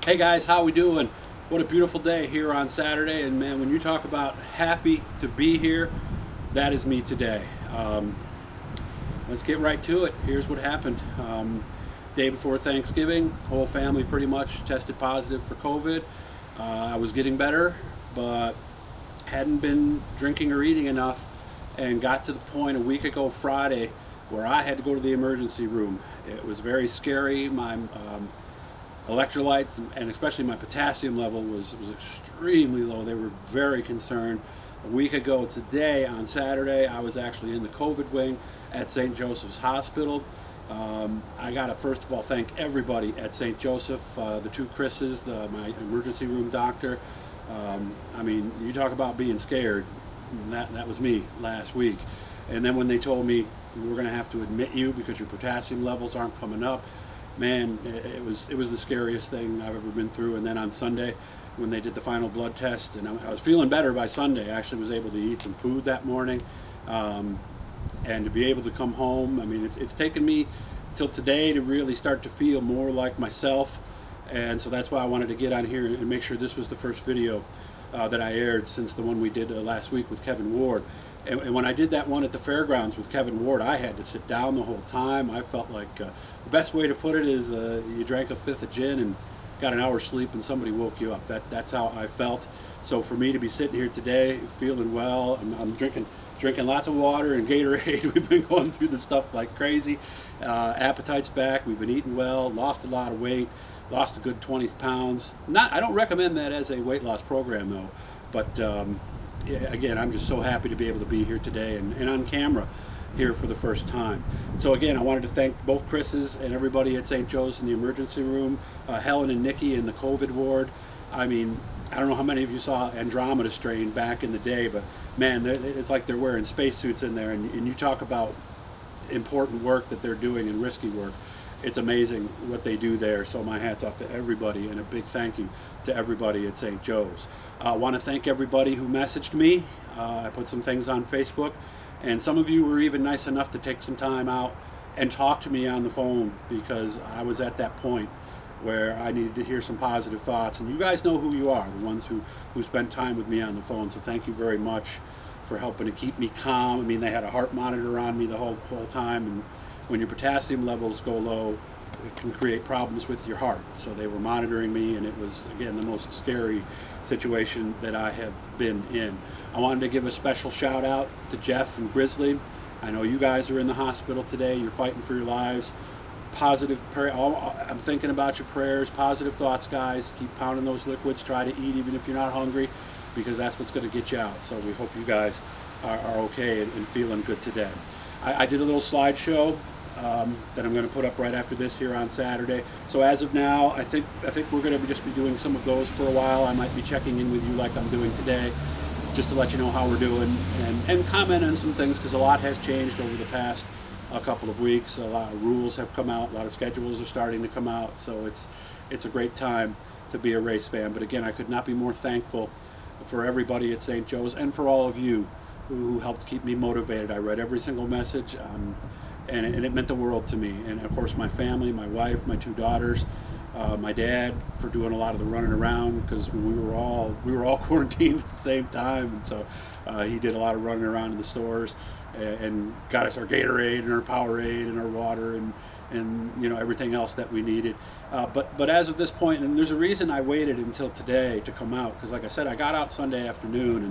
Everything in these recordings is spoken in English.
Hey guys, how we doing? What a beautiful day here on Saturday, and man, when you talk about happy to be here, that is me today. Let's get right to it. Here's what happened. Day before Thanksgiving, whole family pretty much tested positive for COVID. I was getting better, but hadn't been drinking or eating enough, and got to the point a week ago Friday where I had to go to the emergency room. It was very scary. My electrolytes and especially my potassium level was extremely low. They were very concerned. A week ago today, on Saturday, I was actually in the COVID wing at St. Joseph's Hospital. I got to first of all thank everybody at St. Joseph, the two Chris's, my emergency room doctor. I mean, you talk about being scared. That was me last week. And then when they told me we're going to have to admit you because your potassium levels aren't coming up, man, it was the scariest thing I've ever been through. And then on Sunday, when they did the final blood test, and I was feeling better by Sunday. I actually was able to eat some food that morning, and to be able to come home. I mean, it's taken me till today to really start to feel more like myself, and so that's why I wanted to get on here and make sure this was the first video that I aired since the one we did last week with Kevin Ward. And when I did that one at the fairgrounds with Kevin Ward, I had to sit down the whole time. I felt like the best way to put it is you drank a fifth of gin and got an hour's sleep and somebody woke you up. That's how I felt. So for me to be sitting here today feeling well, I'm drinking lots of water and Gatorade. We've been going through the stuff like crazy. Appetite's back. We've been eating well, lost a lot of weight, lost a good 20 pounds. I don't recommend that as a weight loss program though, but again, I'm just so happy to be able to be here today and on camera here for the first time. So again, I wanted to thank both Chris's and everybody at St. Joe's in the emergency room, Helen and Nikki in the COVID ward. I mean, I don't know how many of you saw Andromeda Strain back in the day, but man, it's like they're wearing spacesuits in there, and you talk about important work that they're doing and risky work. It's amazing what they do there, so my hat's off to everybody, and a big thank you to everybody at St. Joe's. I want to thank everybody who messaged me. I put some things on Facebook, and some of you were even nice enough to take some time out and talk to me on the phone, because I was at that point where I needed to hear some positive thoughts. And you guys know who you are, the ones who spent time with me on the phone, so thank you very much for helping to keep me calm. I mean, they had a heart monitor on me the whole time, and when your potassium levels go low, it can create problems with your heart. So they were monitoring me, and it was, again, the most scary situation that I have been in. I wanted to give a special shout out to Jeff and Grizzly. I know you guys are in the hospital today. You're fighting for your lives. Positive prayer. I'm thinking about your prayers. Positive thoughts, guys. Keep pounding those liquids. Try to eat even if you're not hungry, because that's what's going to get you out. So we hope you guys are okay and feeling good today. I did a little slideshow that I'm going to put up right after this here on Saturday. So as of now, I think we're going to just be doing some of those for a while. I might be checking in with you like I'm doing today, just to let you know how we're doing and comment on some things, because a lot has changed over the past a couple of weeks. A lot of rules have come out, a lot of schedules are starting to come out, so it's a great time to be a race fan. But again, I could not be more thankful for everybody at St. Joe's and for all of you who helped keep me motivated. I read every single message, and it meant the world to me. And of course my family, my wife, my two daughters, my dad for doing a lot of the running around, because we were all quarantined at the same time, and so he did a lot of running around in the stores and got us our Gatorade and our Powerade and our water and you know, everything else that we needed. But as of this point, and there's a reason I waited until today to come out, because like I said, I got out Sunday afternoon,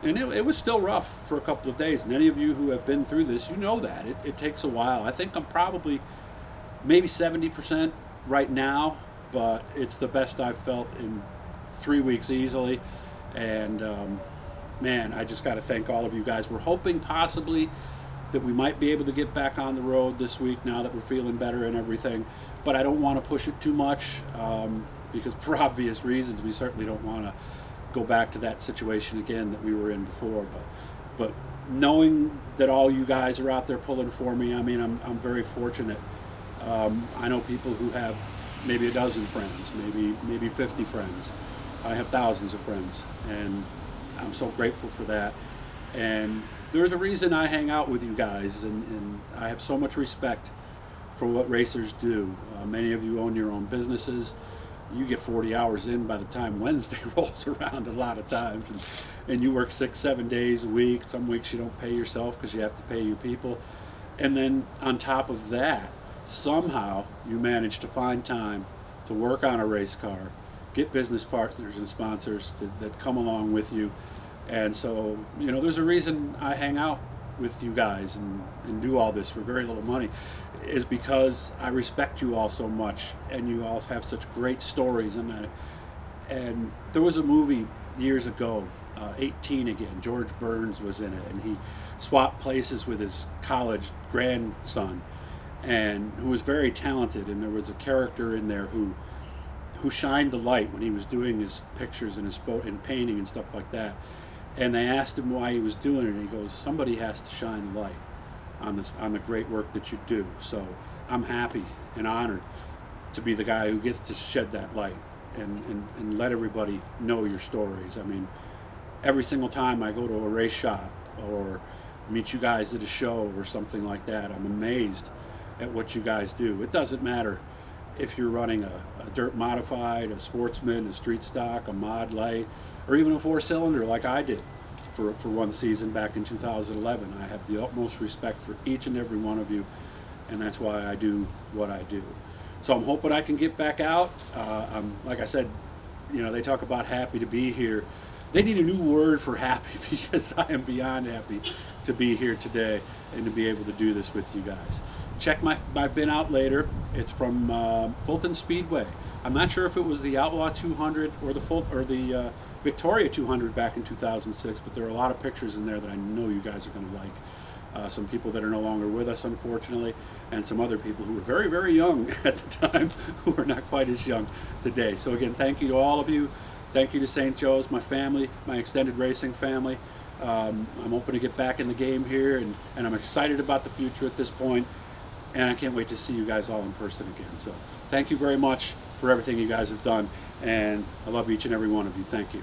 and it was still rough for a couple of days. And any of you who have been through this, you know that it takes a while. I think I'm probably maybe 70% right now, but it's the best I've felt in 3 weeks easily. And man, I just got to thank all of you guys. We're hoping possibly that we might be able to get back on the road this week now that we're feeling better and everything. But I don't want to push it too much, because for obvious reasons, we certainly don't want to go back to that situation again that we were in before. But knowing that all you guys are out there pulling for me, I mean, I'm very fortunate. I know people who have maybe a dozen friends, maybe 50 friends. I have thousands of friends, and I'm so grateful for that. And there's a reason I hang out with you guys, and I have so much respect for what racers do. Many of you own your own businesses. you get 40 hours in by the time Wednesday rolls around a lot of times, and you work 6-7 days a week. Some weeks you don't pay yourself because you have to pay your people, and then on top of that, somehow you manage to find time to work on a race car, get business partners and sponsors that come along with you. And so, there's a reason I hang out with you guys and do all this for very little money, is because I respect you all so much, and you all have such great stories. And there was a movie years ago, 18 Again. George Burns was in it, and he swapped places with his college grandson, and who was very talented. And there was a character in there who shined the light when he was doing his pictures and his photo and painting and stuff like that. And they asked him why he was doing it, and he goes, "Somebody has to shine the light on the great work that you do." So I'm happy and honored to be the guy who gets to shed that light and let everybody know your stories. I mean, every single time I go to a race shop or meet you guys at a show or something like that, I'm amazed at what you guys do. It doesn't matter if you're running a dirt modified, a sportsman, a street stock, a mod light, or even a 4-cylinder like I did for one season back in 2011. I have the utmost respect for each and every one of you, and that's why I do what I do. So I'm hoping I can get back out. Like I said, they talk about happy to be here. They need a new word for happy, because I am beyond happy to be here today and to be able to do this with you guys. Check my bin out later. It's from Fulton Speedway. I'm not sure if it was the Outlaw 200 or the Victoria 200 back in 2006, but there are a lot of pictures in there that I know you guys are going to like. Some people that are no longer with us, unfortunately, and some other people who were very, very young at the time who are not quite as young today. So again, thank you to all of you. Thank you to St. Joe's, my family, my extended racing family. I'm hoping to get back in the game here, and I'm excited about the future at this point, and I can't wait to see you guys all in person again. So thank you very much for everything you guys have done, and I love each and every one of you. Thank you.